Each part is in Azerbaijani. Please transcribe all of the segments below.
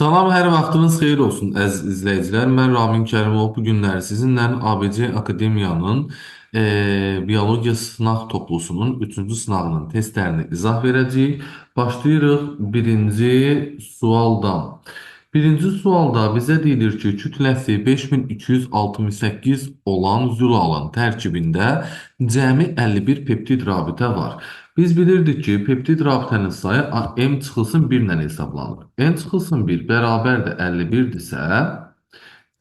Salam, hər vaxtınız xeyir olsun əziz izləyicilər. Mən Ramin Kərimov bu günləri sizinlə ABC Akademiyanın biologiya sınaq toplusunun 3-cü sınavının testlərini izah verəcəyik. Başlayırıq birinci sualdan. Birinci sualda bizə deyilir ki, kütləsi 5268 olan zülalın tərkibində cəmi 51 peptid rabitə var. Biz bilirdik ki, peptid rabitənin sayı M çıxılsın 1 ilə hesablanır. N çıxılsın 1 bərabərdir 51-dirsə,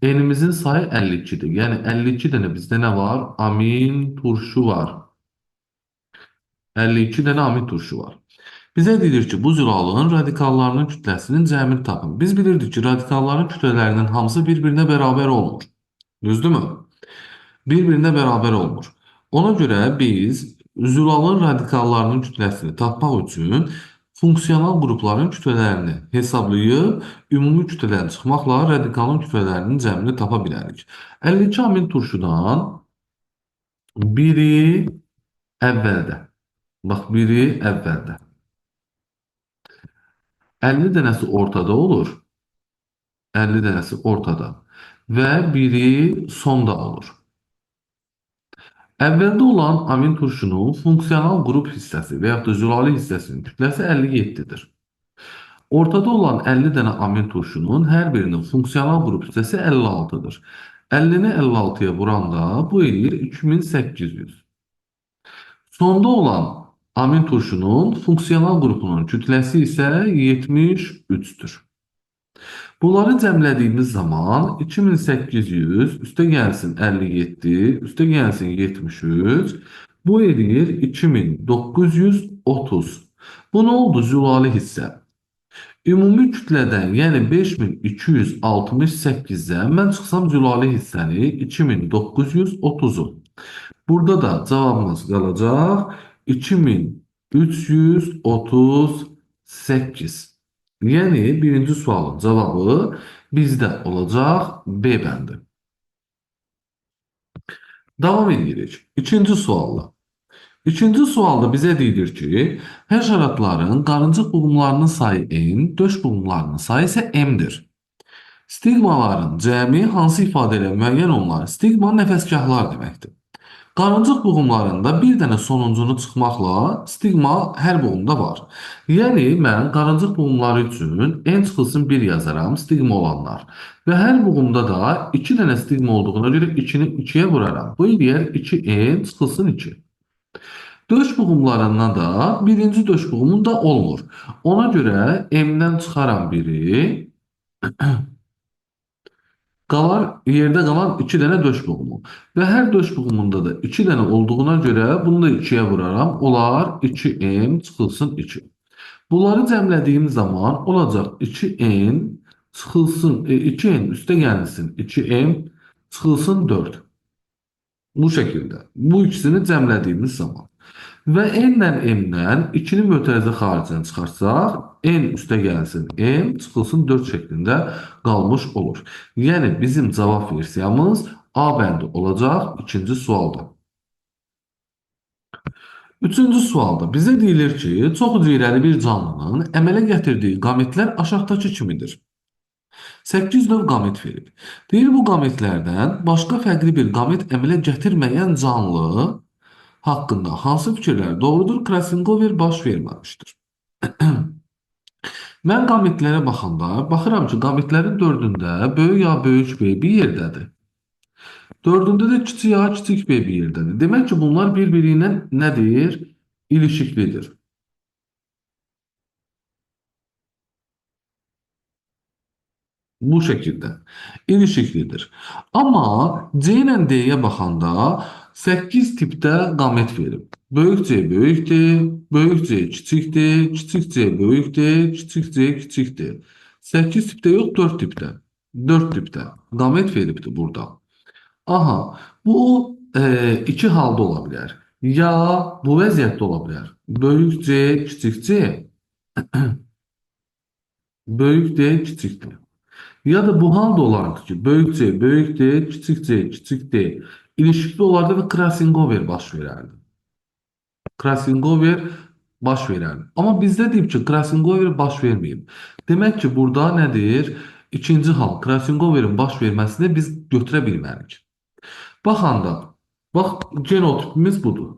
N'imizin sayı 52-dir. Yəni 52 dənə bizdə nə var? Amin turşu var. 52 dənə amin turşu var. Bizə deyilir ki, bu zülalın radikallarının kütləsinin cəmini tapın. Biz bilirdik ki, radikalların kütlələrinin hamısı bir-birinə bərabər olmur. Düzdürmü? Bir-birinə bərabər olmur. Ona görə biz zülalın radikallarının kütləsini tapmaq üçün funksional qrupların kütlələrini hesablayıb ümumi kütlədən çıxmaqla radikalın kütlələrinin cəmini tapa bilərik. 52 amin turşudan biri əvvəldə. Bax, biri əvvəldə. 50 dənəsi ortada olur. 50 dənəsi ortada. Və biri sonda olur. Əvvəldə olan amin turşunun funksional qrup hissəsi və yaxud da zülali hissəsinin kütləsi 57-dir. Ortada olan 50 dənə amin turşunun hər birinin funksional qrup hissəsi 56-dır. 50-ni 56-ya vuranda bu edir 2800. Sonda olan amin turşunun funksional qrupunun kütləsi isə 73-dür. Bunları cəmlədiyimiz zaman 2800 üstə gəlsin 57, üstə gəlsin 73, bu edir 2930. Bu nə oldu? Zülali hissə. Ümumi kütlədən, yəni 5268-dən mən çıxsam zülali hissəni 2930-u. Burada da cavabımız qalacaq 2338. Yəni birinci sualın cavabı bizdə olacaq B bəndi. Davam edirik. İkinci sualla. İkinci sualda bizə deyilir ki, həşəratların qarıncıq buğumlarının sayı N, döş buğumlarının sayı isə M-dir. Stigmaların cəmi hansı ifadə ilə müəyyən olunur? Stigma nəfəsgahlar deməkdir. Qarıncıq buğumlarında bir dənə sonuncunu çıxmaqla stigma hər buğumda var. Yəni, mən qarıncıq buğumları üçün N çıxılsın 1 yazaram, stigma olanlar. Və hər buğumda da 2 dənə stigma olduğuna görə 2-ni 2-yə vuraram. Bu eləyər 2N çıxılsın 2. Döş buğumlarından da birinci döş buğumunda olmur. Ona görə M-dən çıxaram 1-i. Yerdə qalan 2 dənə döş buğumu. Və hər döş buğumunda da 2 dənə olduğuna görə bunu da 2-yə vuraram. Olar 2M çıxılsın 2. Bunları cəmlədiyim zaman olacaq 2N çıxılsın 2N üstə gəlsin 2M çıxılsın 4. Bu şəkildə. Bu ikisini cəmlədiyimiz zaman. Və N-lə M-dən 2-ni mötərizə xaricinə çıxarsaq, N üstə gəlsin M çıxılsın 4 şəklində qalmış olur. Yəni bizim cavab versiyamız A bəndi olacaq ikinci sualda. Üçüncü sualda bizə deyilir ki, çox cüyrəli bir canlının əmələ gətirdiyi qametlər aşağıdakı kimidir. 8 növ qamet verib. Deyir bu qametlərdən başqa fərqli bir qamet əmələ gətirməyən canlı haqqında hansı fikirlər doğrudur? Krasinqover baş verməmişdir. Mən qametlərə baxanda baxıram ki, qametlərin dördündə böyük A, böyük B bir yerdədir. Dördündə də kiçik A, kiçik B bir yerdədir. Demək ki, bunlar bir-biri ilə nədir? İlişiklidir. Bu şəkildə ilişiklidir. Amma C ilə D-yə baxanda 8 tipdə qamət verib. Böyük C böyükdür, böyük C kiçikdir, kiçik C böyükdür, kiçik C kiçikdir. 8 tipdə yox, 4 tipdə. 4 tipdə qamət veribdir burada. Aha, bu iki halda ola bilər. Ya bu vəziyyətdə ola bilər. Böyük C, kiçik C, böyük D, kiçik D. Ya da bu halda olardı ki, böyük C böyük D, kiçik C kiçik D ilişikli olardı və Krasinqover baş verərdi. Krasinqover baş verər. Amma bizdə deyib ki, Krasinqover baş verməyib. Demək ki, burada nədir? İkinci hal, Krasinqoverin baş verməsini biz götürə bilmərik. Baxanda, bax, genotipimiz budur.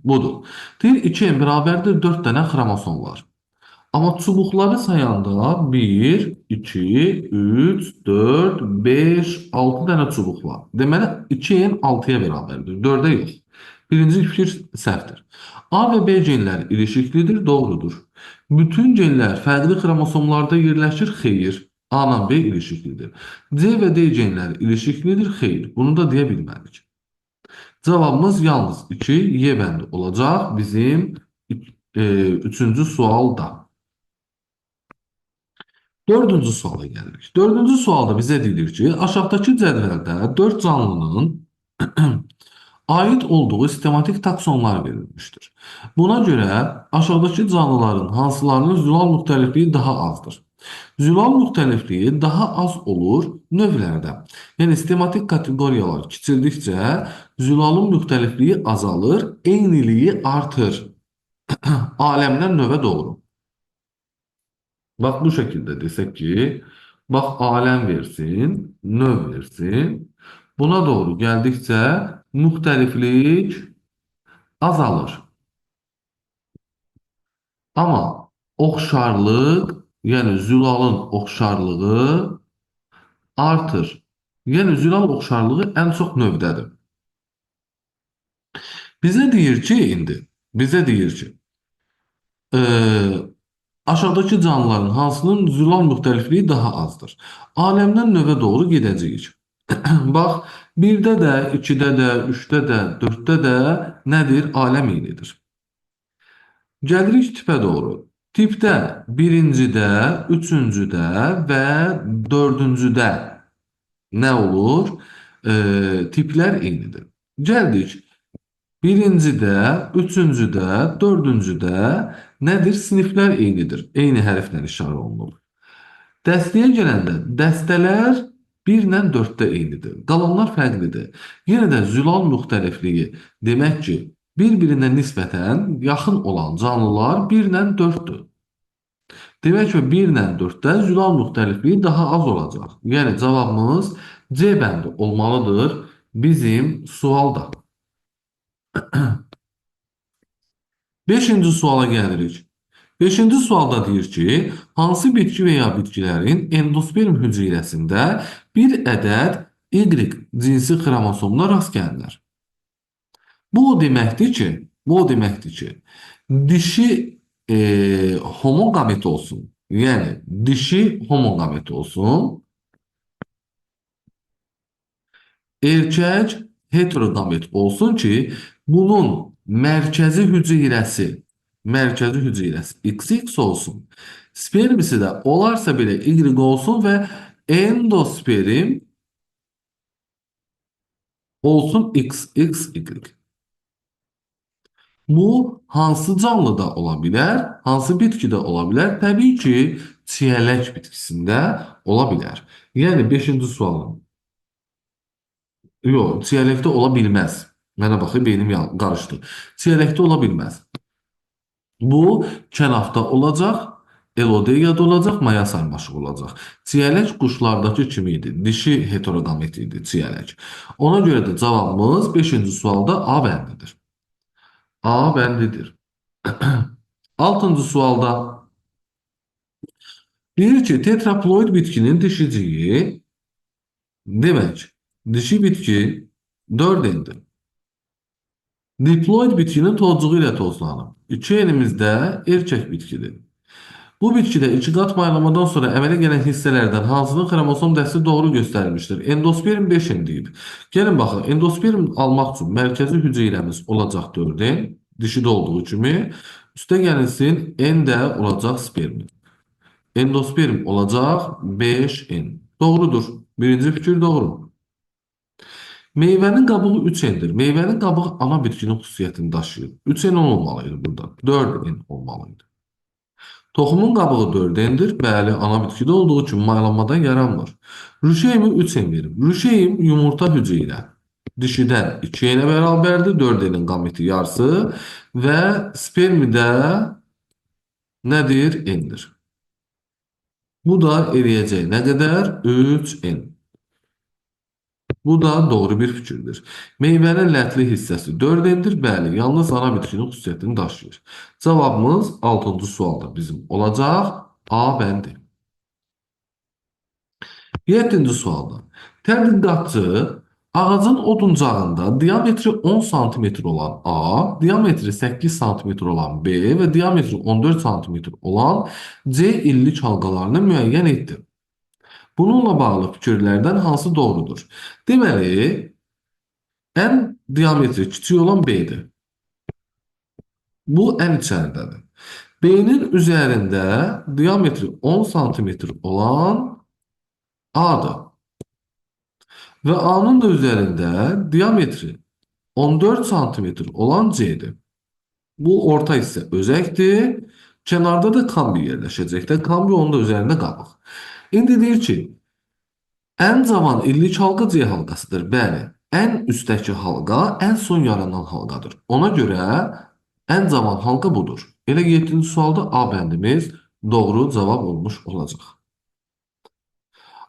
Budur. Deyir 2n bərabərdir 4 dənə xromosom var. Amma çubuqları sayanda 1, 2, 3, 4, 5, 6 dənə çubuq var. Deməli 2n 6-ya bərabərdir, 4-ə yox. Birinci fikir səhvdir. A və B genləri ilişiklidir, doğrudur. Bütün genlər fərqli xromosomlarda yerləşir, xeyir. A ilə B ilişiklidir. C və D genləri ilişiklidir, xeyir. Bunu da deyə bilmərik. Cavabımız yalnız 2, Y bəndi olacaq bizim üçüncü sualda. Dördüncü suala gəlirik. Dördüncü sualda bizə deyilir ki, aşağıdakı cədvəldə 4 canlının aid olduğu sistematik taksonlar verilmişdir. Buna görə aşağıdakı canlıların hansılarının zülal müxtəlifliyi daha azdır? Zülal müxtəlifliyi daha az olur növlərdə. Yəni sistematik kateqoriyalar kiçildikcə zülalın müxtəlifliyi azalır, eyniliyi artır. Aləmdən növə doğru. Bak bu şekilde desek ki, bak alem versin, növ versin. Buna doğru geldikçe muhteliflik azalır. Ama oxşarlıq, yəni zülalın oxşarlığı artır. Yəni zülal oxşarlığı ən çox növdədir. Bizə deyir ki, bizə deyir ki, aşağıdakı canlıların hansının zülal müxtəlifliyi daha azdır? Aləmdən növə doğru gedəcəyik. Bax, 1-də də, 2-də də, 3-də də, 4-də də nədir? Aləm eynidir. Gəlirik tipə doğru. Tipdə birincidə, üçüncüdə və dördüncüdə nə olur? Tiplər eynidir. Gəldik. Birincidə, üçüncüdə, dördüncüdə nədir? Siniflər eynidir. Eyni hərflə işarə olunur. Dəstəyə gələndə dəstələr 1 ilə 4-də eynidir. Qalanlar fərqlidir. Yenə də zülal müxtəlifliyi demək ki, bir-birinə nisbətən yaxın olan canlılar 1 ilə 4-dür. Demək ki, 1 ilə 4-də zülal müxtəlifliyi daha az olacaq. Yəni cavabımız C bəndi olmalıdır bizim sualda. Beşinci suala gəlirik. Beşinci sualda deyir ki, hansı bitki veya bitkilərin endosperm hüceyrəsində bir ədəd Y cinsi xromosomuna rast gəlinir? Bu o deməkdir ki, dişi homogamet olsun. Yəni dişi homogamet olsun. Erkək heterogamet olsun ki, bunun mərkəzi hüceyrəsi XX olsun. Spermisi də olarsa belə Y olsun və endosperm olsun XXY. Bu hansı canlıda ola bilər, hansı bitkidə ola bilər? Təbii ki, çiyələk bitkisində ola bilər. Yəni 5-ci sualın. Yox, çiyələkdə ola bilməz. Mənə baxın, beynim qarışdı. Çiyələkdə ola bilməz. Bu kənafda olacaq, elodeyada olacaq, maya sarmaşığı olacaq. Çiyələk quşlardakı kimi idi. Dişi heterogamet idi çiyələk. Ona görə də cavabımız 5-ci sualda A bəndidir. A bəndidir. 6-cı sualda deyir ki, tetraploid bitkinin dişiciyi demək, dişi bitki 4N'dir. Diploid bitkinin tozcuğu ilə tozlanır. 2N'imizdə erkək bitkidir. Bu bitkidə iki qat maylamadan sonra əmələ gələn hissələrdən hansının xromosom dəsti doğru göstərilmişdir? Endosperm 5N deyib. Gəlin baxın, endosperm almaq üçün mərkəzi hüceyrəmiz olacaq 4N, dişidə olduğu kimi. Üstə gəlsin, N də olacaq spermin. Endosperm olacaq 5N. Doğrudur. Birinci fikir doğru. Meyvənin qabığı 3N'dir. Meyvənin qabığı ana bitkinin xüsusiyyətini daşıyır. 3N olmalıydı burada. 4N olmalıydı. Toxumun qabığı 4N'dir. Bəli, ana bitkidə olduğu üçün maylanmadan yaranmır. Rüşeimi 3N verir. Rüşeim yumurta hüceyrə. dişiden 2 ilə bərabərdir. 4 elin qameti yarısı və spermidə nədir? N'dir. Bu da eləyəcək nə qədər? 3n. Bu da doğru bir fikirdir. Meyvənin lətli hissəsi 4n'dir. Bəli, yalnız ana bitkinin xüsusiyyətini daşıyır. Cavabımız 6-cı sualda bizim olacaq. A bəndi. 7-ci sualda. Tədqiqatçı ağacın oduncağında diametri 10 sm olan A, diametri 8 sm olan B və diametri 14 sm olan C illik halqalarını müəyyən etdi. Bununla bağlı fikirlərdən hansı doğrudur? Deməli, ən diametri kiçik olan B-dir. Bu ən içəridədir. B-nin üzərində diametri 10 sm olan A-dır. Və A-nın da üzərində diametri 14 sm olan C-dir. Bu orta hissə özəkdir. Kənarda da kambi yerləşəcəkdir. Kambi onun da üzərində qalır. İndi deyir ki, ən cavan illik halqa C halqasıdır. Bəli, ən üstdəki halqa ən son yaranan halqadır. Ona görə ən cavan halqa budur. Elə 7-ci sualda A bəndimiz doğru cavab olmuş olacaq.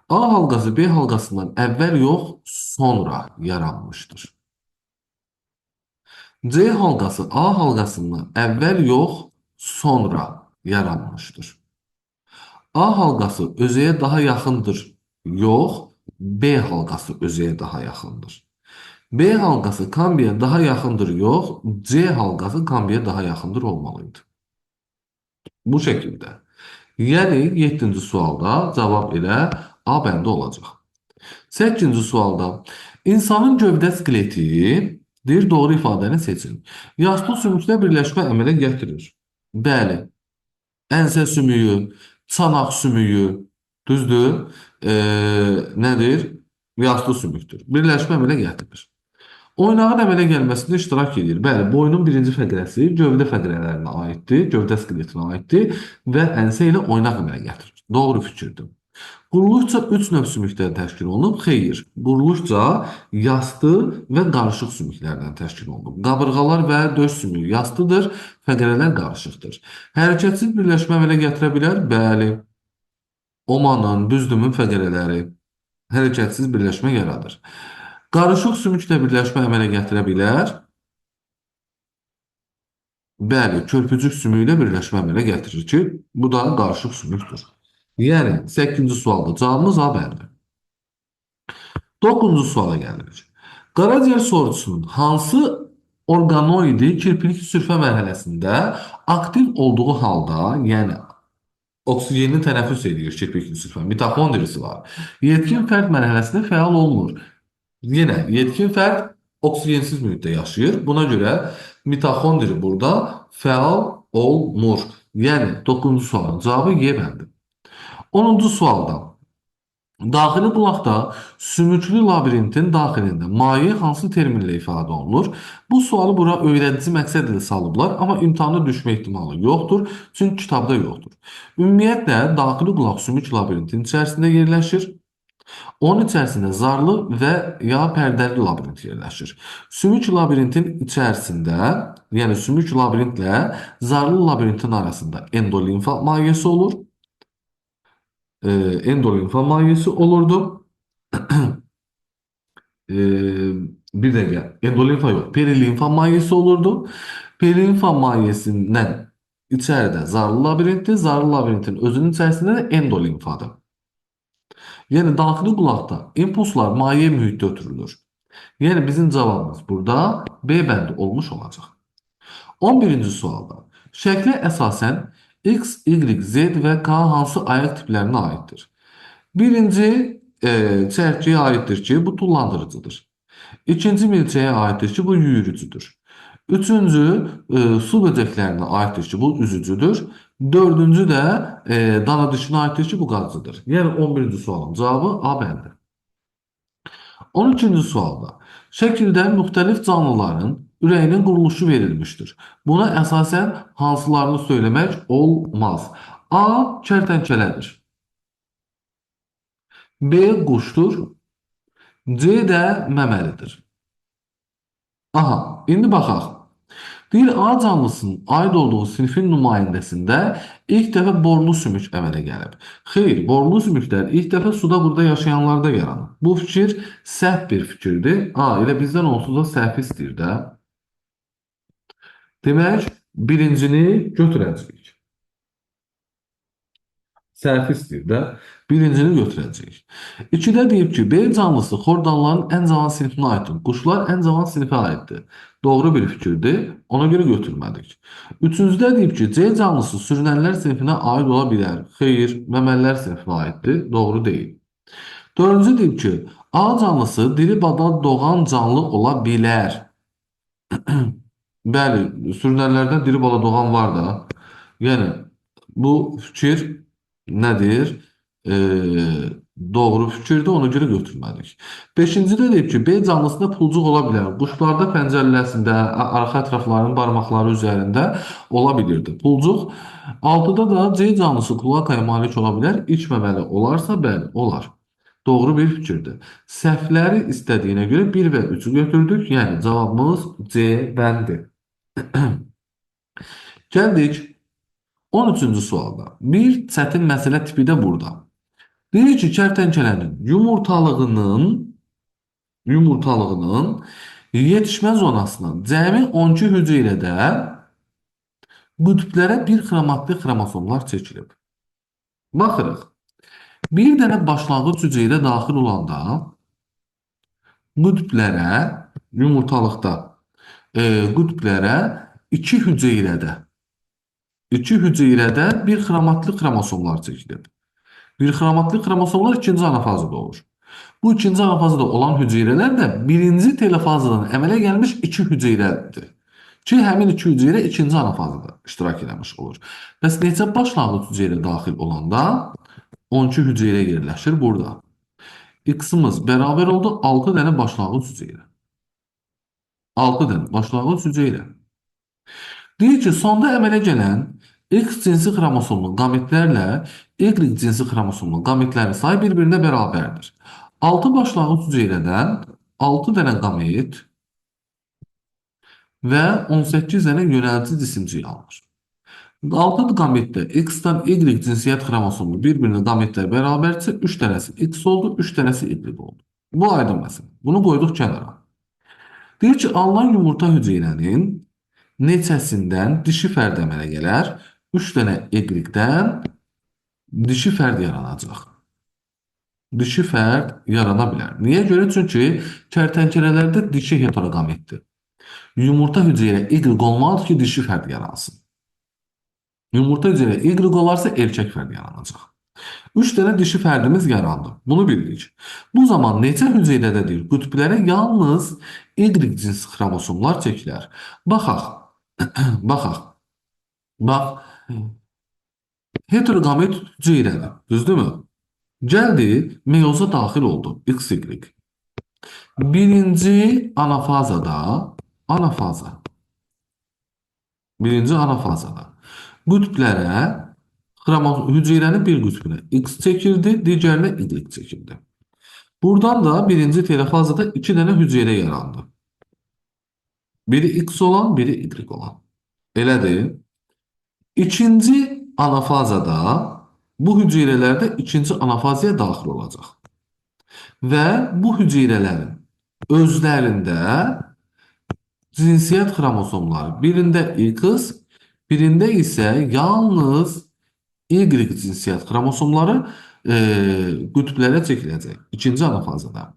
A halqası B halqasından əvvəl yox, sonra yaranmışdır. C halqası A halqasından əvvəl yox, sonra yaranmışdır. A halqası özəyə daha yaxındır, yox, B halqası özəyə daha yaxındır. B halqası kambiyə daha yaxındır, yox, C halqası kambiyə daha yaxındır olmalıydı. Bu şəkildə. Yəni 7-ci sualda cavab elə A bəndi olacaq. 8-ci sualda insanın gövdə skeleti deyir, doğru ifadəni seçin. Yastı sümüklə birləşmə əmələ gətirir. Bəli, ensə sümüyü, çanaq sümüyü, düzdür, nədir? Yastı sümükdür. Birləşmə əmələ gətirir. Oynağın əmələ gəlməsində iştirak edir. Bəli, boynun birinci fəqrəsi gövdə fəqrələrinə aiddir, gövdə skeletinə aiddir və ensə ilə oynaq əmələ gətirir. Doğru fikirdir. Quruluşca 3 növ sümükdən təşkil olunub. Xeyr, quruluşca yastı və qarışıq sümüklərdən təşkil olunub. Qabırğalar və döş sümüyü yastıdır, fəqrələr qarışıqdır. Hərəkətsiz birləşmə əmələ gətirə bilər? Bəli. Omanın, büzdümün fəqrələri hərəkətsiz birləşmə yaradır. Qarışıq sümüklə birləşmə əmələ gətirə bilər? Bəli, körpücük sümüyü ilə birləşmə əmələ gətirir ki, bu da qarışıq sümükdür. Yəni 8-ci sualda cavabımız A bəndi. 9-cu suala gəlirik. Qaraciyər sorusunun hansı orqanoidi kirpilik sürfə mərhələsində aktiv olduğu halda, yəni oksigenini tənəffüs edir kirpikli sürfə, mitoxondrisi var. Yetkin fərd mərhələsində fəal olmur. Yenə yetkin fərd oksigensiz mühitdə yaşayır. Buna görə mitoxondri burada fəal olmur. Yəni 9-cu sualın cavabı Y bəndi. 10-cu sualda daxili bulaqda sümüklü labirintin daxilində maye hansı terminlə ifadə olunur? Bu sualı bura öyrədici məqsəd ilə salıblar, amma imtahana düşmə ehtimalı yoxdur, çünki kitabda yoxdur. Ümumiyyətlə, daxili qulaq sümük labirintin içərisində yerləşir. Onun içərisində zarlı və ya pərdəli labirint yerləşir. Sümük labirintin içərisində, yəni sümük labirintlə zarlı labirintin arasında endolimfa mayesi olur. Endolimfa mayesi olurdu. Bir dəqiqə, endolimfa yox, perilimfa mayesi olurdu. Perilimfa mayesindən içəridə zarlı labirintdir. Zarlı labirintin özünün içərisində də endolimfadır. Yəni daxili qulaqda impulslar maye mühitdə ötürülür. Yəni bizim cavabımız burada B bəndi olmuş olacaq. 11-ci sualda şəklə əsasən X, Y, Z və K hansı ayaq tiplərinə aiddir? Birinci çərçiyə aiddir ki, bu tullandırıcıdır. İkinci milçəyə aiddir ki, bu yüyürücüdür. Üçüncü su böcəklərinə aiddir ki, bu üzücüdür. Dördüncü də dana dişinə aiddir ki, bu qazıcıdır. Yəni 11-ci sualın cavabı A bəndi. 12-ci sualda şəkildə müxtəlif canlıların ürəyinin quruluşu verilmişdir. Buna əsasən hansılarını söyləmək olmaz. A. Kərtənkələdir. B. Quşdur. C də məməlidir. Aha, indi baxaq. Deyir A canlısının aid olduğu sinifin nümayəndəsində ilk dəfə borlu sümük əmələ gəlib. Xeyr, borlu sümüklər ilk dəfə suda quruda yaşayanlarda yaranıb. Bu fikir səhv bir fikirdir. A, elə bizdən onsuz da səhv istəyir də. Demək, birincini götürəcəyik. Səhv istəyir də. Birincini götürəcəyik. 2-də deyib ki, B canlısı xordalların ən cavan sinifinə aiddir. Quşlar ən cavan sinifə aiddir. Doğru bir fikirdir. Ona görə götürmədik. 3-cüdə deyib ki, C canlısı sürünənlər sinifinə aid ola bilər. Xeyr, məməlilər sinifinə aiddir. Doğru deyil. 4-cü deyib ki, A canlısı diri bada doğan canlı ola bilər. Bəli, sürünənlərdən diri bala doğan var da. Yəni bu fikir nədir? Doğru fikirdir, ona görə götürmədik. 5-cidə deyib ki, B canlısında pulcuq ola bilər. Quşlarda pəncərəsində, arxa ətraflarının barmaqları üzərində ola bilirdi. Pulcuq. 6-da da C canlısı klakaya malik ola bilər. İçməməli olarsa, bəli, olar. Doğru bir fikirdir. Səhvləri istədiyinə görə 1 və 3-ü götürdük. Yəni cavabımız C bəndir. Gəldik 13-cü sualda. Bir çətin məsələ tipi də burada. Deyir ki, kərtənkələnin yumurtalığının yetişmə zonasının cəmi 12 hüceyrədə qütblərə bir xromatli xromosomlar çəkilib. Baxırıq. Bir dənə başlanğıc hüceyrə daxil olanda qütblərə, yumurtalıqda qütblərə 2 hüceyrədə bir xromatli xromosomlar çəkilib. Bir xromatli xromosomlar ikinci anafazada olur. Bu ikinci anafazada olan hüceyrələr də birinci telefazadan əmələ gəlmiş 2 hüceyrədir. Ki, həmin 2 hüceyrə ikinci anafazada iştirak eləmiş olur. Bəs neçə başlanğıc hüceyrə daxil olanda 12 hüceyrə yerləşir burada. X-ımız bərabər oldu 6 dənə başlanğıc hüceyrə. 6 dənə başlanğıc hüceyrə. Deyir ki, sonda əmələ gələn X cinsi xromosomun qametlərlə Y cinsi xromosomun qametlərin sayı bir-birinə bərabərdir. 6 başlanğıc hüceyrədən 6 dənə qamet və 18 dənə yönəltici cisimcik alınır. 6 qametdə X-dan Y cinsiyyət xromosomu bir-birinə qametlər bərabərsə 3 dənəsi X oldu, 3 dənəsi Y oldu. Bu aydın məsələ. Bunu qoyduq kənara. Deyir ki, alınan yumurta hüceyrənin neçəsindən dişi fərd əmələ gələr? 3 dənə Y-dən dişi fərd yaranacaq. Dişi fərd yarana bilər. Niyə görə? Çünki kərtənkələlərdə dişi heterogametdir. Yumurta hüceyrə Y olmalıdır ki, dişi fərd yaransın. Yumurta hüceyrə Y olarsa erkək fərd yaranacaq. 3 dənə dişi fərdimiz yarandı. Bunu bildik. Bu zaman neçə hüceyrədədir? Qütblərə yalnız Y cinsi xromosomlar çəkilər. Baxaq. Baxaq. Bax. Heterogamet hüceyrədir. Düzdürmü? Gəldi, meyoza daxil oldu. XY. Birinci anafazada qütblərə hüceyrənin bir qütbünə X çəkildi, digərinə Y çəkildi. Buradan da birinci telefazada 2 dənə hüceyrə yarandı. Biri X olan, biri Y olan. Elədir. İkinci anafazada bu hüceyrələr də ikinci anafazaya daxil olacaq. Və bu hüceyrələrin özlərində cinsiyyət xromosomları birində X, birində isə yalnız Y cinsiyyət xromosomları qütblərə çəkiləcək. İkinci anafazada.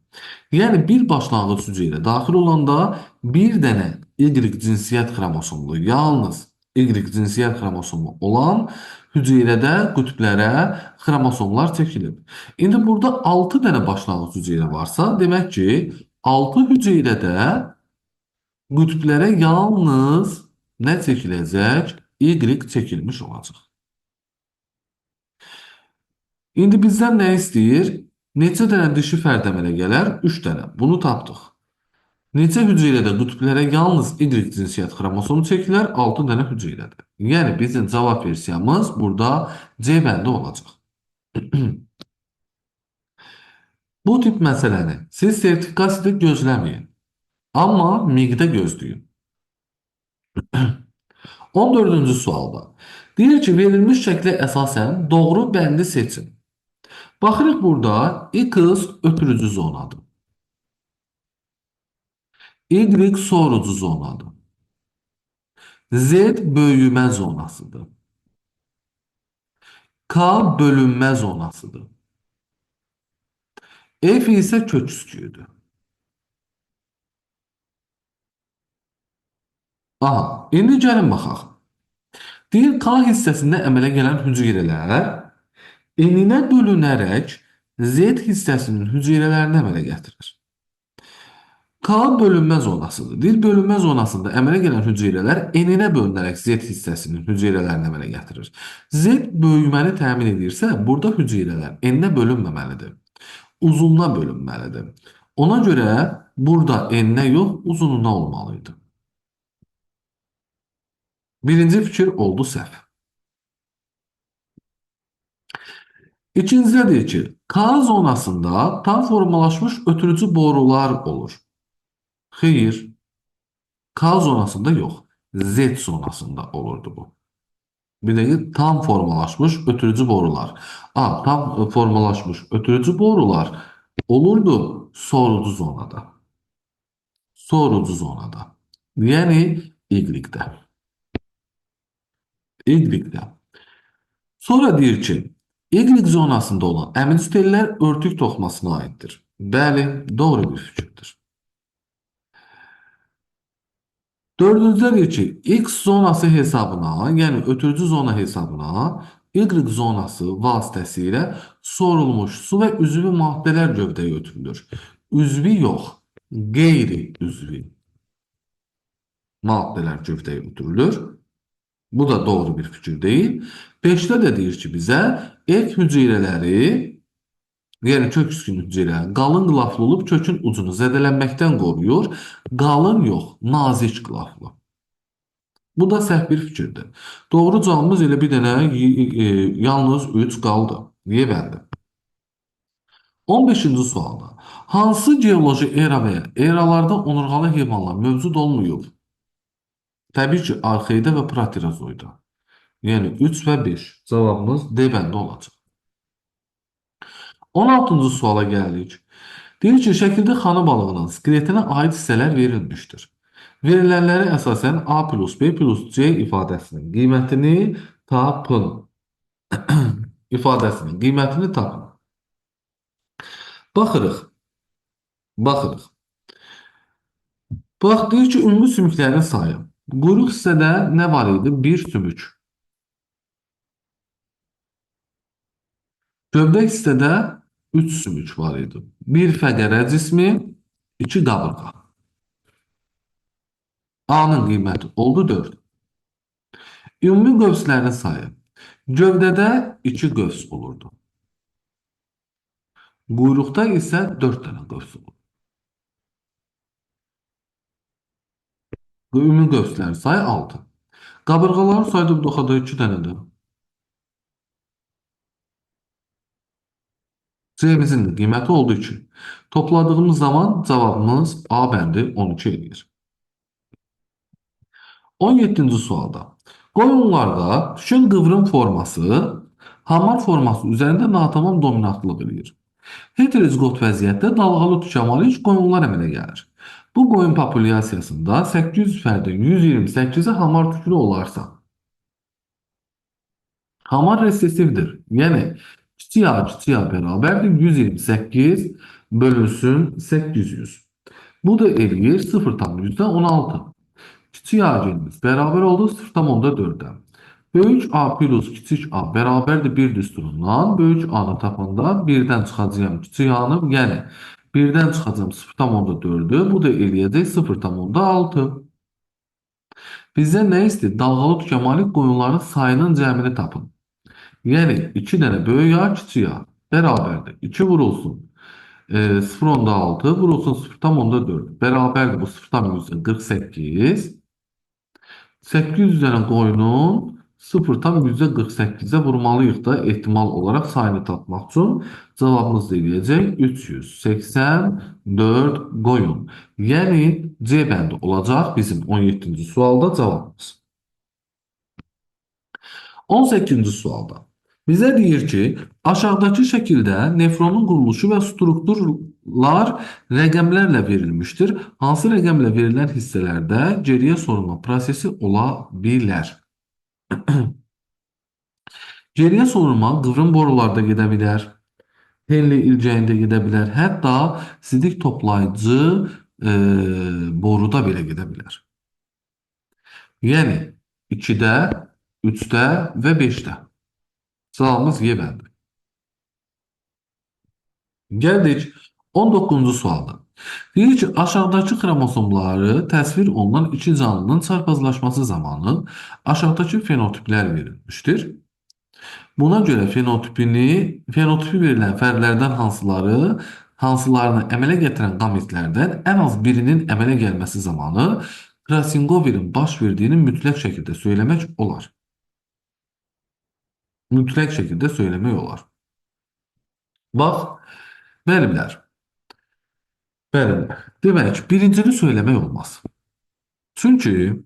Yəni bir başlanğıc hüceyrə daxil olanda bir dənə Y cinsiyyət xromosomlu, yalnız Y cinsiyyət xromosomu olan hüceyrədə qütblərə xromosomlar çəkilib. İndi burada 6 dənə başlanğıc hüceyrə varsa, demək ki, 6 hüceyrədə qütblərə yalnız nə çəkiləcək? Y çəkilmiş olacaq. İndi bizdən nə istəyir? Neçə dənə dişi fərd əmələ gələr? 3 dənə. Bunu tapdıq. Neçə hüceyrədə qütblərə yalnız Y cinsiyyət xromosomu çəkilər? 6 dənə hüceyrədə. Yəni bizim cavab versiyamız burada C bəndi olacaq. Bu tip məsələni siz sertifikasiyada gözləməyin. Amma miqdə gözləyin. 14-cü sualda. Deyir ki, verilmiş şəklə əsasən doğru bəndi seçin. Baxırıq burada X ötürücü zonadır. Y sorucu zonadır. Z böyümə zonasıdır. K bölünmə zonasıdır. F isə kök üsküyüdür. Aha, indi gəlin baxaq. Deyir K hissəsində əmələ gələn hüceyrələr eninə bölünərək Z hissəsinin hüceyrələrini əmələ gətirir. K bölünmə zonasıdır. Deyir bölünmə zonasında əmələ gələn hüceyrələr eninə bölünərək Z hissəsinin hüceyrələrini əmələ gətirir. Z böyüməni təmin edirsə, burada hüceyrələr eninə bölünməməlidir. Uzununa bölünməlidir. Ona görə burada eninə yox, uzununa olmalıydı. Birinci fikir oldu səhv. İkincisi deyir ki, K zonasında tam formalaşmış ötürücü borular olur. Xeyr, K zonasında yox, Z zonasında olurdu bu. Bir de tam formalaşmış ötürücü borular. Tam formalaşmış ötürücü borular olurdu sorucu zonada. Sorucu zonada. Yani Y''de. Y''de. Sonra deyir ki, Y zonasında olan əmilli tellər örtük toxumasına aiddir. Bəli, doğru bir fikirdir. Dördüncüdə deyir ki, X zonası hesabına, yəni ötürücü zona hesabına Y zonası vasitəsilə sorulmuş su və üzvi maddələr gövdəyə ötürülür. Üzvi yox, qeyri-üzvi maddələr gövdəyə ötürülür. Bu da doğru bir fikir değil. 5'te de deyir ki bizə ek hüceyrələri, yəni kök üskünlü hüceyrələr qalın qılaflı olub kökün ucunu zədələnməkdən qoruyur. Qalın yox, nazik qılaflı. Bu da səhv bir fikirdir. Doğru cavabımız elə bir dənə yalnız 3 qaldı. Niyə bəndi? 15-ci sualda. Hansı geoloji era və ya eralarda onurğalı heyvanlar mövcud olmayıb? Təbii ki, arxeida və proterozoida. Yəni 3 və 5. Cavabımız D bəndə olacaq. 16-cı suala gəldik. Deyir ki, şəkildə xana balığının skeletinə aid hissələr verilmişdir. Verilənlərə əsasən A plus B plus C ifadəsinin qiymətini tapın. İfadəsinin qiymətini tapın. Baxırıq. Baxırıq. Bax, deyir ki, ümumi sümüklərin sayı. Quyruq hissədə nə var idi? 1 sümük. Gövdə hissədə 3 sümük var idi. 1 fəqərə cismi, 2 qabırğa. A'nın qiyməti oldu 4. Ümumi qövslərin sayı. Gövdədə 2 qövs olurdu. Quyruqda isə 4 dənə qövs olur. Ümumi qövslərin sayı 6. Qabırğaların sayı da doxada 2 dənədir. C-mizin qiyməti olduğu için topladığımız zaman cevabımız A bəndi 12 edir. 17-ci sualda. Qoyunlarda tükün qıvrım forması hamar forması üzərində natamam dominantlıq edir. Heterozigot vəziyyətdə dalğalı tükə malik qoyunlar əmələ gəlir. Bu qoyun populyasiyasında 800 fərdən 128'i hamar tüklü olarsa, hamar resesivdir. Yəni kiçik A bərabərdir 128 bölünsün 800. Bu da eləyir 0,16. Kiçik A genimiz bərabər oldu 0,4'ə. Böyük A plus kiçik A bərabərdir 1 düsturundan. Böyük A-nı tapanda 1'dən çıxacağım kiçik A-nı, yəni 1'dən çıxacağım 0,4'ü. Bu da eləyəcək 0,6. Bizə nə istəyir? Dalğalı tükə malik qoyunların sayının cəmini tapın. Yəni 2 dənə böyük A, kiçik A bərabərdir. 2 vurulsun 0,6 vurulsun 0,4 bərabərdir bu 0,48. 800 dənə qoyunun 0 tam %48'e vurmalıyıq da ehtimal olarak sayını tapmaq üçün. Cevabımız da eləyəcək 384 qoyun. Yəni C bəndi olacaq bizim 17-ci sualda cavabımız. 18-ci sualda bizə deyir ki, aşağıdakı şəkildə nefronun quruluşu və strukturlar rəqəmlərlə verilmişdir. Hansı rəqəmlə verilən hissələrdə geriyə sorulma prosesi ola bilər? Geriyə sorulma qıvrım borularda gedə bilər, Henle ilcəyində gedə bilər, hətta sidik toplayıcı boruda belə gedə bilər. Yəni 2-də, 3-də və 5-də. Cevabımız Y bəndi. Gəldik 19-cu sualda. Deyir ki, aşağıdakı xromosomları təsvir olunan iki canlının çarpazlaşması zamanı aşağıdakı fenotiplər verilmişdir. Buna görə fenotipi verilən fərdlərdən hansılarını əmələ gətirən qametlərdən ən az birinin əmələ gəlməsi zamanı Krasingoverin baş verdiyini mütləq şəkildə söyləmək olar. Mütləq şəkildə söyləmək olar. Bax, müəllimlər, demək, birincini söyləmək olmaz. Çünki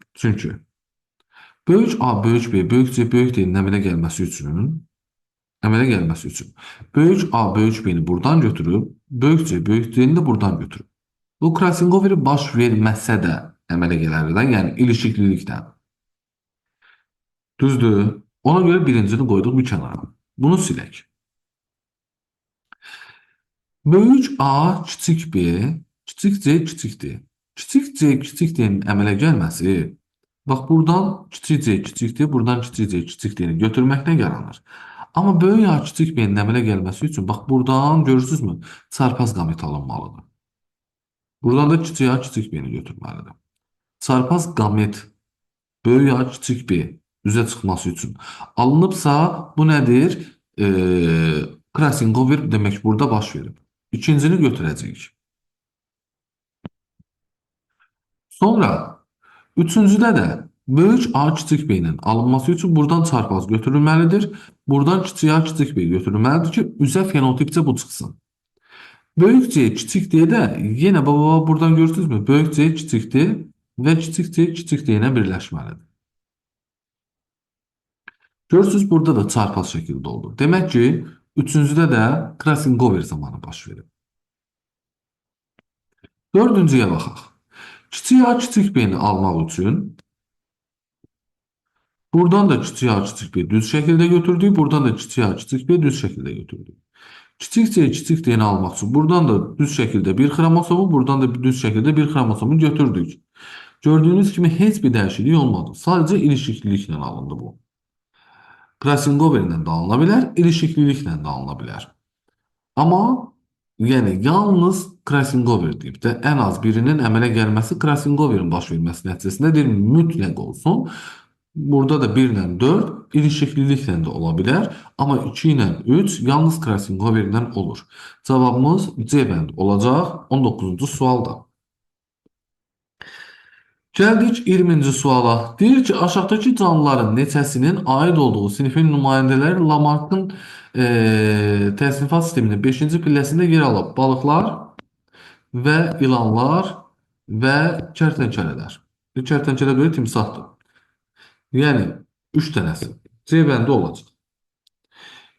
böyük A, böyük B, böyük C, böyük D-nin əmələ gəlməsi üçün böyük A, böyük B-ni buradan götürüb, böyük C, böyük D-ni də buradan götürüb. Bu Krasingoveri baş verməsə də əmələ gələrdən, yəni ilişiklilikdən. Düzdür? Ona görə birincini qoyduq bir kənara. Bunu silək. Böyük A, kiçik B, kiçik C, kiçik D. Kiçik C, kiçik D-nin əmələ gəlməsi, bax buradan kiçik C, kiçik D, buradan kiçik C, kiçik D-ni götürməklə yaranır. Amma böyük A, kiçik B-nin əmələ gəlməsi üçün, bax buradan görürsünüzmü? Çarpaz qamet alınmalıdır. Buradan da kiçik A, kiçik B-ni götürməlidir. Çarpaz qamet böyük A, kiçik B üzə çıxması üçün alınıbsa, bu nədir? Krasingover demək burada baş verib. İkincini götürəcəyik. Sonra üçüncüdə də böyük A, kiçik B-nin alınması üçün buradan çarpaz götürülməlidir. Buradan kiçik A, kiçik B götürülməlidir ki, üzə fenotipcə bu çıxsın. Böyük C, kiçik D də yenə baba buradan görürsünüzmü? Böyük C, kiçik D və kiçik C, kiçik D ilə birləşməlidir. Görürsünüz, burada da çarpaz şəkildə oldu. Demək ki, üçüncüdə də Krasingover zamanı baş verir. Dördüncüyə baxaq. Kiçik A, kiçik B-ni almaq üçün buradan da kiçik A, kiçik B düz şəkildə götürdük. Buradan da kiçik A, kiçik B düz şəkildə götürdük. Kiçik C, kiçik D-ni almaq üçün buradan da düz şəkildə bir xromosomu, buradan da düz şəkildə bir xromosomu götürdük. Gördüyünüz kimi heç bir dəyişiklik olmadı. Sadəcə ilişikliliklə alındı bu. Krasingoverlə də alına bilər, ilişikliliklə də alına bilər. Amma yəni yalnız Krasingover deyib də ən az birinin əmələ gəlməsi Krasingoverin baş verməsi nəticəsindədir. Mütləq olsun. Burada da 1 ilə 4 ilişikliliklə də ola bilər. Amma 2 ilə 3 yalnız Krasingoverlə olur. Cavabımız C bənd olacaq 19-cu sualda. Gəldik 20-ci suala. Deyir ki, aşağıdakı canlıların neçəsinin aid olduğu sinifin nümayəndələri Lamarck'ın təsnifat sisteminin 5-ci pilləsində yer alıb. Balıqlar və ilanlar və kərtənkələlər. Kərtənkələ görə timsahdır. Yəni 3 dənəsi. C bəndi olacaq.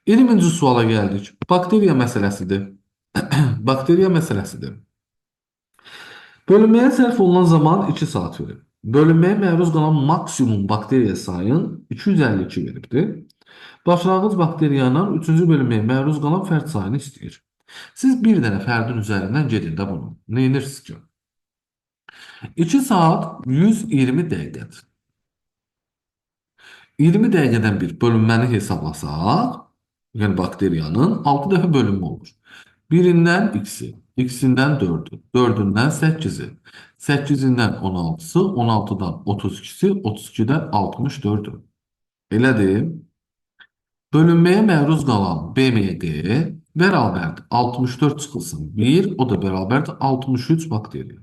20-ci suala gəldik. Bakteriya məsələsidir. Bakteriya məsələsidir. Bölünməyə sərf olunan zaman 2 saat verib. Bölünməyə məruz qalan maksimum bakteriya sayın 252 veribdir. Başlanğıc bakteriyanın 3-cü bölünməyə məruz qalan fərd sayını istəyir. Siz bir dənə fərdin üzərindən gedin də bunu. Nə edirsiniz ki? 2 saat 120 dəqiqədir. 20 dəqiqədən bir bölünməni hesablasaq, yəni bakteriyanın 6 dəfə bölünmə olur. Birindən x-i, x-indən 4-ü, 4-ündən 8-i, 8-indən 16-sı, 16-dan 32-si, 32-dən 64-ü. Elədir. Bölünməyə məruz qalan BMD bərabərdir 64 çıxılsın 1, o da bərabərdir 63 bakteriya.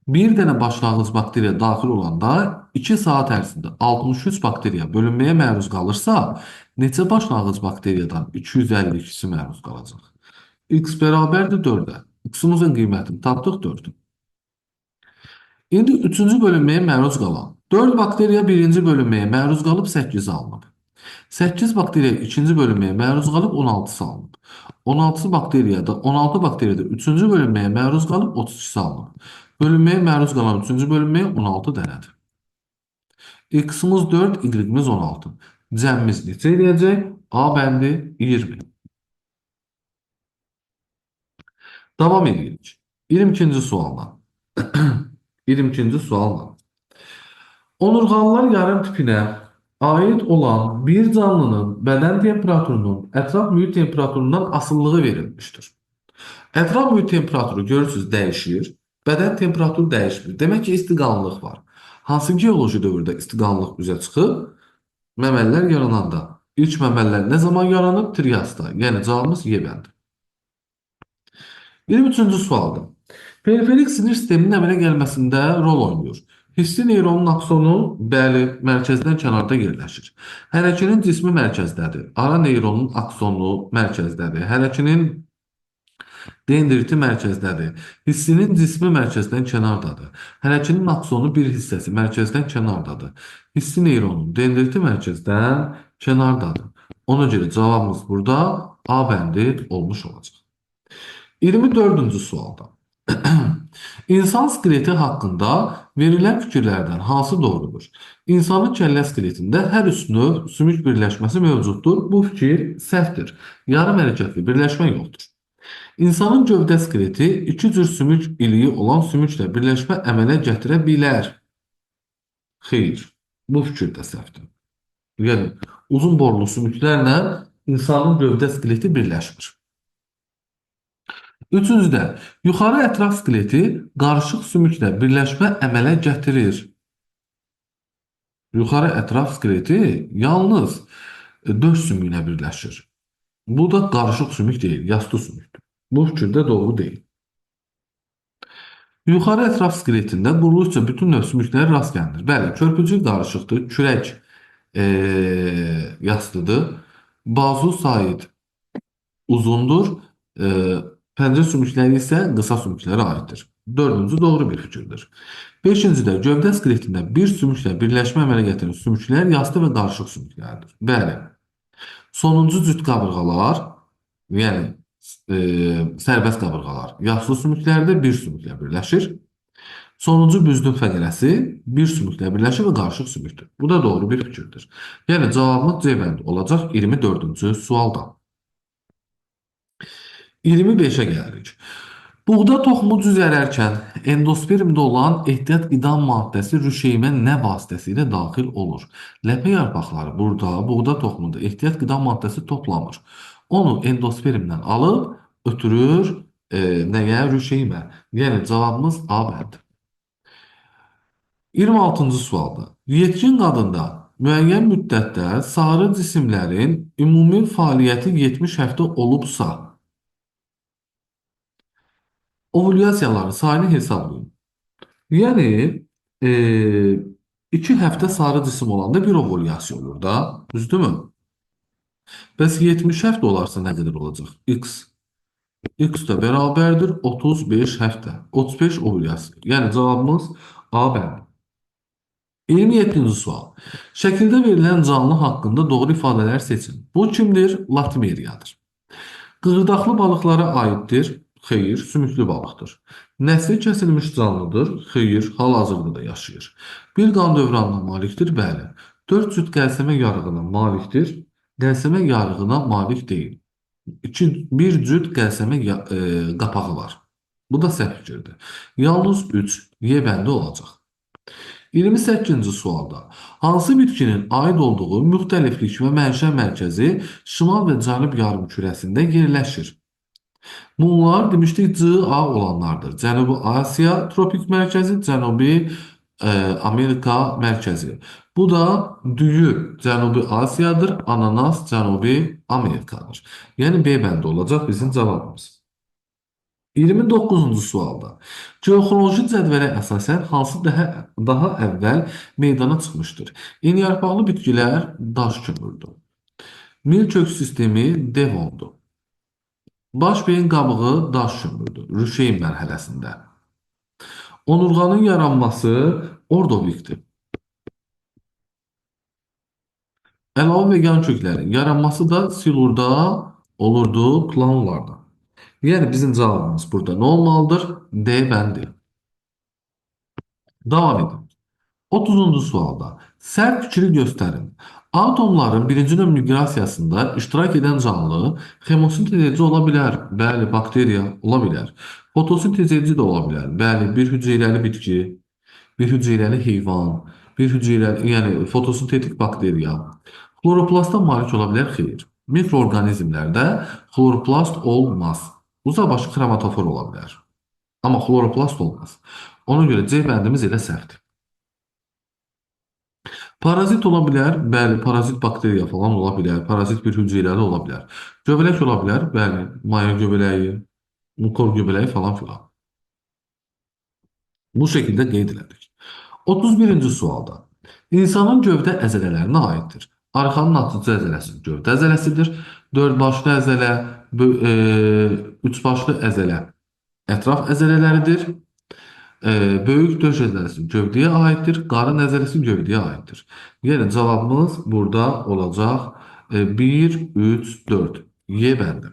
Bir dənə başlanğıc bakteriya daxil olanda 2 saat ərzində 63 bakteriya bölünməyə məruz qalırsa, neçə başlanğıc bakteriyadan 252-si məruz qalacaq? X bərabərdir 4-ə. X-imizin qiymətini tapdıq 4. İndi 3-cü bölünməyə məruz qalan 4 bakteriya 1-ci bölünməyə məruz qalıb 8 alınıb. 8 bakteriya 2-ci bölünməyə məruz qalıb 16 alınıb. 16 bakteriyada 3-cü bölünməyə məruz qalıb 32 alınıb. Bölünməyə məruz qalan 3-cü bölünməyə 16 dənədir. X-imiz 4, Y-imiz 16. Cəmimiz neçə eləyəcək? A bəndi 20. Davam edirik. 22-ci sualla. 22-ci sualla. Onurğalılar yarım tipinə aid olan bir canlının bədən temperaturunun ətraf mühit temperaturundan asılılığı verilmişdir. Ətraf mühit temperaturu görürsünüz dəyişir, bədən temperaturu dəyişmir. Demək ki, istiqanlıq var. Hansı geoloji dövrdə istiqanlıq üzə çıxıb? Məməlilər yarananda. İlk məməllər nə zaman yaranıb? Triasda. Yəni cavabımız Y bəndi. 23-cü sualdır. Periferik sinir sisteminin əmələ gəlməsində rol oynayır. Hissi neyronun aksonu, bəli, mərkəzdən kənarda yerləşir. Hərəkinin cismi mərkəzdədir. Ara neyronun aksonu mərkəzdədir. Hərəkinin dendriti mərkəzdədir. Hissinin cismi mərkəzdən kənardadır. Hərəkinin aksonu bir hissəsi mərkəzdən kənardadır. Hissi neyronun dendriti mərkəzdən kənardadır. Ona görə cavabımız burada A bəndi olmuş olacaq. 24-cü sualda. İnsan skeleti haqqında verilən fikirlərdən hansı doğrudur? İnsanın kəllə skeletində hər üç növ sümük birləşməsi mövcuddur. Bu fikir səhvdir. Yarım hərəkətli birləşmə yoxdur. İnsanın gövdə skeleti iki cür sümük iliyi olan sümüklə birləşmə əmələ gətirə bilər. Xeyr, bu fikir də səhvdir. Yəni, uzun borlu sümüklərlə insanın gövdə skeleti birləşmir. Üçüncüdə, yuxarı ətraf skeleti qarışıq sümüklə birləşmə əmələ gətirir. Yuxarı ətraf skeleti yalnız döş sümüyünə birləşir. Bu da qarışıq sümük deyil, yastı sümükdür. Bu fikir də doğru deyil. Yuxarı ətraf skeletində quruluşca bütün növ sümüklərə rast gəlinir. Bəli, körpücük qarışıqdır, kürək yastıdır, bazu said uzundur, pəncə sümükləri isə qısa sümüklərə aiddir. Dördüncü doğru bir fikirdir. Beşincidə gövdə skeletində bir sümüklə birləşmə əmələ gətirir. Sümüklər yastı və qarışıq sümüklərdir. Bəli. Sonuncu cüt qabırğalar, yəni sərbəst qabırğalar, yastı sümüklərdə bir sümüklə birləşir. Sonuncu büzdün fəqərəsi bir sümüklə birləşir və qarışıq sümükdür. Bu da doğru bir fikirdir. Yəni cavabımız C bəndi olacaq 24-cü sualda. 25-ə gəlirik. Buğda toxumu düzələrkən endospermdə olan ehtiyat qida maddəsi rüşeymə nə vasitəsilə daxil olur? Ləpə yarpaqları burada buğda toxumunda ehtiyat qida maddəsi toplamır. Onu endospermdən alıb ötürür nəyə? Rüşeymə. Yəni cavabımız A bəndi. 26-cı sualda. Yetkin qadında müəyyən müddətdə sarı cisimlərin ümumi fəaliyyəti 70 həftə olubsa, ovulyasiyaların sayını hesablayın. Yəni, 2 həftə sarı cisim olanda bir ovulyasiya olur da, düzdürmü? Bəs 70 həftə olarsa nə qədər olacaq? X. X də bərabərdir 35 həftə. 35 ovulyasiya. Yəni cavabımız A bəndi. 27-ci sual. Şəkildə verilən canlı haqqında doğru ifadələr seçin. Bu kimdir? Latmeriyadır. Qığırdaqlı balıqlara aiddir. Xeyr, sümüklü balıqdır. Nəsli kəsilmiş canlıdır. Xeyr, hal-hazırda da yaşayır. Bir qan dövranına malikdir. Bəli. 4 cüt qəlsəmə yarığına malikdir. Qəlsəmə yarığına malik deyil. Bir cüt qəlsəmə qapağı var. Bu da səhv fikirdir. Yalnız 3 Y bəndi olacaq. 28-ci sualda hansı bitkinin aid olduğu müxtəliflik və mənşə mərkəzi şimal və cənub yarımkürəsində yerləşir? Bunlar demişdik C-A olanlardır. Cənubi Asiya tropik mərkəzi, Cənubi Amerika mərkəzi. Bu da düyü Cənubi Asiyadır, ananas Cənubi Amerikadır. Yəni B bəndi olacaq bizim cavabımız. 29-cu sualda. Geoxoloji cədvələ əsasən hansı daha əvvəl meydana çıxmışdır? Eniyarpaqlı bitkilər daş kömürdür. Milçök sistemi Devondur. Baş beyin qabığı daş kömürdür. Rüşeyn mərhələsində. Onurğanın yaranması ordovikdir. Əlavə vegan köklərin yaranması da silurda olurdu, planlarda. Yəni bizim cavabımız burada nə olmalıdır? D bəndi. Davam edin. 30-cu sualda sərt fikri göstərin. Atomların birinci növ miqrasiyasında iştirak edən canlı xemosintez edici ola bilər. Bəli, bakteriya ola bilər. Fotosintez edici də ola bilər. Bəli, bir hüceyrəli bitki, bir hüceyrəli heyvan, bir hüceyrəli, yəni fotosintetik bakteriya. Xloroplasta malik ola bilər? Xeyr. Mikroorqanizmlərdə xloroplast olmaz. Uzaqbaşı xromatofor ola bilər. Amma xloroplast olmaz. Ona görə C bəndimiz elə səhvdir. Parazit ola bilər, bəli, parazit bakteriya falan ola bilər, parazit bir hüceyrəli ola bilər. Göbələk ola bilər, bəli, maya göbələyi, mukor göbələyi falan filan. Bu şəkildə qeyd elədik. 31-ci sualda. İnsanın gövdə əzələlərinə aiddir. Arxanın atıcı əzələsi gövdə əzələsidir. Dörd başlı əzələ, üç başlı əzələ ətraf əzələləridir. Böyük döş əzələsi gövdəyə aiddir. Qarın əzələsi gövdəyə aiddir. Yəni cavabımız burada olacaq 1, 3, 4. Y bəndi.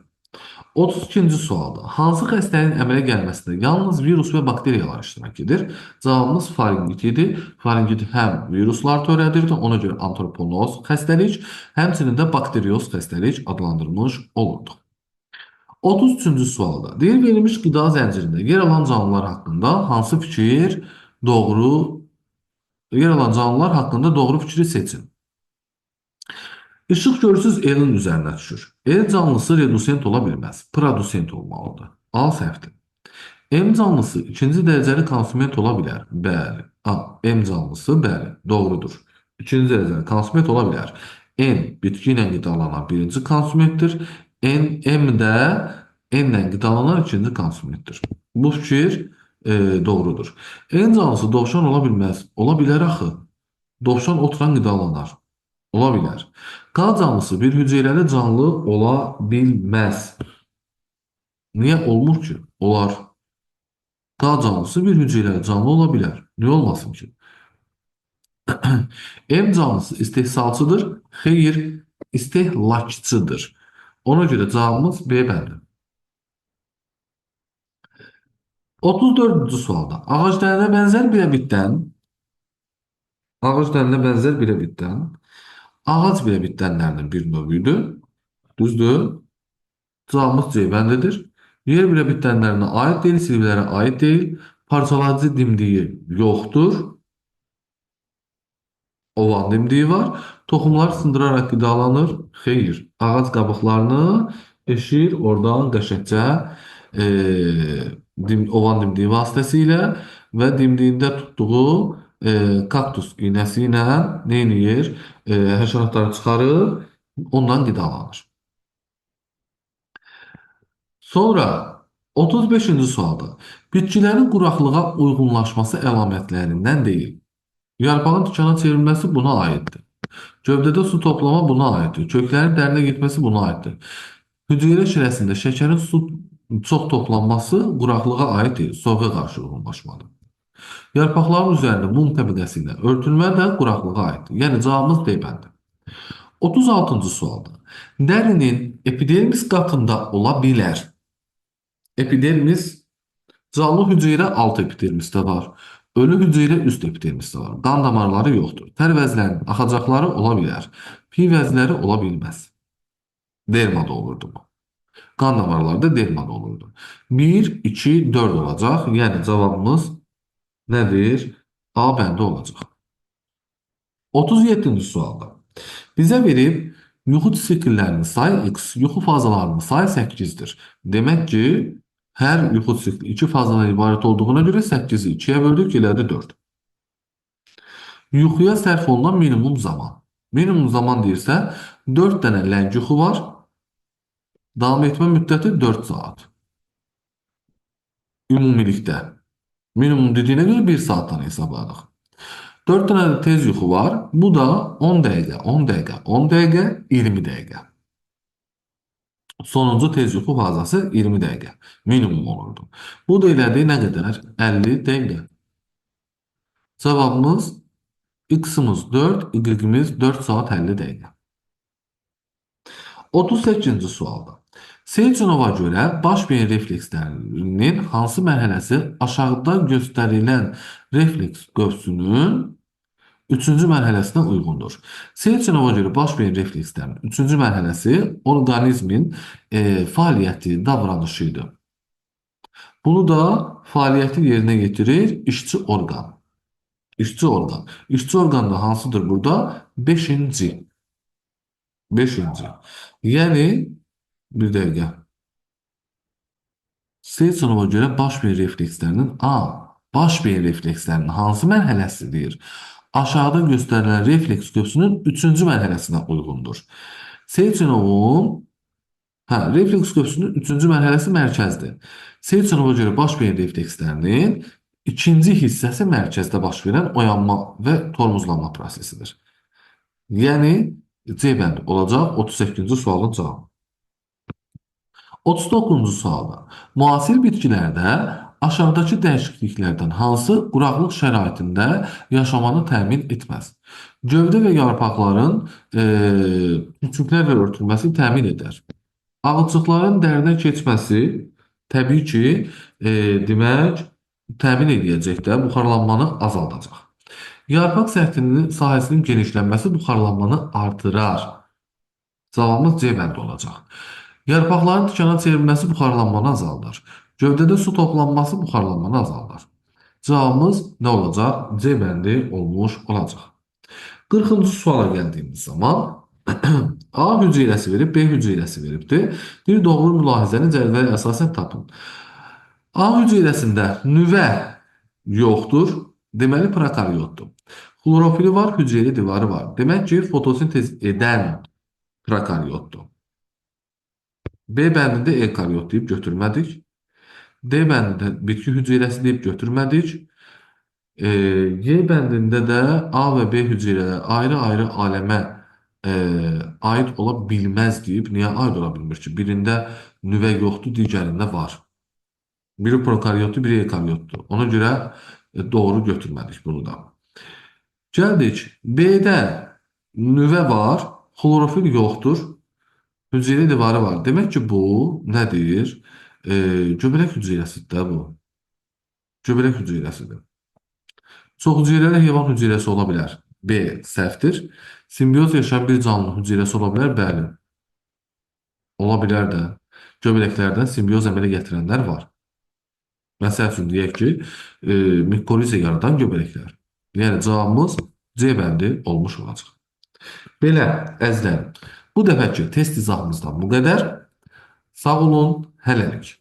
32-ci sualda hansı xəstənin əmələ gəlməsində yalnız virus və bakteriyalar iştirak edir? Cavabımız faringit idi. Faringit həm viruslar törədir, ona görə antroponoz xəstəlik, həmçinin də bakterioz xəstəlik adlandırılmış olurdu. 33-cü sualda deyir verilmiş qida zəncirində yer alan canlılar haqqında hansı fikir doğru yer alan canlılar haqqında doğru fikri seçin. İşıq görürsüz elin üzərinə düşür. El canlısı redusent ola bilməz. Produsent olmalıdır. A səhvdir. M canlısı ikinci dərəcəli konsument ola bilər. Bəli. A. M canlısı bəli, doğrudur. İkinci dərəcəli konsument ola bilər. N bitki ilə qidalanan birinci konsumentdir. M də N ilə qidalanan ikinci konsumentdir. Bu fikir doğrudur. N canlısı dovşan ola bilməz. Ola bilər axı. Dovşan otla qidalanar. Ola bilər. Q canlısı bir hüceyrəli canlı ola bilməz. Niyə olmur ki? Olar. Q canlısı bir hüceyrəli canlı ola bilər. Niyə olmasın ki? M canlısı istehsalçıdır. Xeyr, istehlakçıdır. Ona görə cavabımız B bəndi. 34-cü sualda ağac dərinə bənzər bir bitdən ağac bir bitənlərinin bir növüdür. Düzdür? Cavabımız C bəndidir. Yer bir bitənlərinə aid deyil, silvilərə aid deyil. Parçalayıcı dimdiyi yoxdur. Oval dimdiyi var. Toxumlar sındıraraq qidalanır. Xeyr. Ağac qabıqlarını eşir oradan qəşəngcə oval dimdiyi vasitəsilə və dimdiyində tutduğu kaktus iynəsi ilə nə edir? Həşəratları çıxarır, ondan qidalanır. Sonra 35-ci sualda bitkilərin quraqlığa uyğunlaşması əlamətlərindən deyil. Yarpağın tikana çevrilməsi buna aiddir. Gövdədə su toplama buna aiddir. Köklərin dərinə getməsi buna aiddir. Hüceyrə şirəsində şəkərin su çox toplanması quraqlığa aid deyil, soyuğa qarşı uyğunlaşmadır. Yarpaqların üzərində mum təbəqəsi ilə örtülmə də quraqlığa aiddir. Yəni cavabımız D bəndi. 36-cı sualda dərinin epidermis qatında ola bilər. Epidermis canlı hüceyrə alt epidermisdə var. Ölü hüceyrə üst epidermisdə var. Qan damarları yoxdur. Tər vəzlərinin axacaqları ola bilər. Pi vəzləri ola bilməz. Dermada olurdu bu. Qan damarları da dermada olurdu. 1, 2, 4 olacaq. Yəni cavabımız nədir? A bəndə olacaq. 37-ci sualda bizə verib yuxu sikllərinin sayı x, yuxu fazalarının sayı 8-dir. Demək ki, hər yuxu sikli 2 fazadan ibarət olduğuna görə 8-i 2-yə böldük, elədi 4. Yuxuya sərf olunan minimum zaman. Minimum zaman deyirsə, 4 dənə ləng yuxu var. Davam etmə müddəti 4 saat. ümumilikdə. Minimum dediyinə görə 1 saatdan hesabladıq. 4 dənə də tez yuxu var. Bu da 10 dəqiqə, 10 dəqiqə, 10 dəqiqə, 20 dəqiqə. Sonuncu tez yuxu fazası 20 dəqiqə. Minimum olurdu. Bu da elədi nə qədər? 50 dəqiqə. Cavabımız x-imiz 4, y-imiz 4 saat 50 dəqiqə. 38-ci sualda. Seyçinova görə baş beyin reflekslərinin hansı mərhələsi aşağıda göstərilən refleks qövsünün üçüncü mərhələsinə uyğundur? Seyçinova görə baş beyin reflekslərinin üçüncü mərhələsi orqanizmin fəaliyyəti, davranışı idi. Bunu da fəaliyyəti yerinə yetirir işçi orqan. İşçi orqan. İşçi orqan da hansıdır burada? Beşinci. Beşinci. Yəni, bir dəqiqə. Seyçinova görə baş beyin reflekslərinin baş beyin reflekslərinin hansı mərhələsidir? Aşağıda göstərilən refleks qövsünün üçüncü mərhələsinə uyğundur. Seyçinovun refleks qövsünün üçüncü mərhələsi mərkəzdir. Seyçinova görə baş beyin reflekslərinin ikinci hissəsi mərkəzdə baş verən oyanma və tormozlanma prosesidir. Yəni, C bəndi olacaq 38-ci sualın cavabı. 39-cu sualda. Müasir bitkilərdə aşağıdakı dəyişikliklərdən hansı quraqlıq şəraitində yaşamanı təmin etməz? Gövdə və yarpaqların küçüklərlə örtülməsi təmin edər. Ağılçıqların dərinə keçməsi təbii ki, demək, təmin edəcək də buxarlanmanı azaldacaq. Yarpaq sahəsinin genişlənməsi buxarlanmanı artırar. Cavabımız C bəndi olacaq. Yarpaqların tikana çevrilməsi buxarlanmanı azaldır. Gövdədə su toplanması buxarlanmanı azaldır. Cavabımız nə olacaq? C bəndi olmuş olacaq. 40-cı suala gəldiyimiz zaman A hüceyrəsi verib, B hüceyrəsi veribdir. Bir doğru mülahizəni cədvələ əsasən tapın. A hüceyrəsində nüvə yoxdur, deməli prokaryotdur. Xlorofili var, hücreli divarı var. Demək ki, fotosintez edən prokaryotdur. B bəndində eukaryot deyib götürmədik. D bəndində bitki hüceyrəsi deyib götürmədik. Y bəndində də A və B hüceyrələri ayrı-ayrı aləmə aid ola bilməz deyib. Niyə aid ola bilmir ki? Birində nüvə yoxdur, digərində var. Biri prokaryotdur, biri eukaryotdur. Ona görə doğru götürmədik bunu da. Gəldik. B-də nüvə var, xlorofil yoxdur, hüceyrə divarı var. Demək ki, bu nədir? Göbələk hüceyrəsidir bu. Göbələk hüceyrəsidir. Çox hüceyrəli heyvan hüceyrəsi ola bilər. B səhvdir. Simbiyoz yaşayan bir canlı hüceyrəsi ola bilər. Bəli. Ola bilər də. Göbələklərdən simbiyoz əmələ gətirənlər var. Məsəl üçün deyək ki, mikoriza yaradan göbələklər. Yəni cavabımız C bəndi olmuş olacaq. Belə, əzizlərim, bu dəfəki test izahımızdan bu qədər. Sağ olun, hələlik.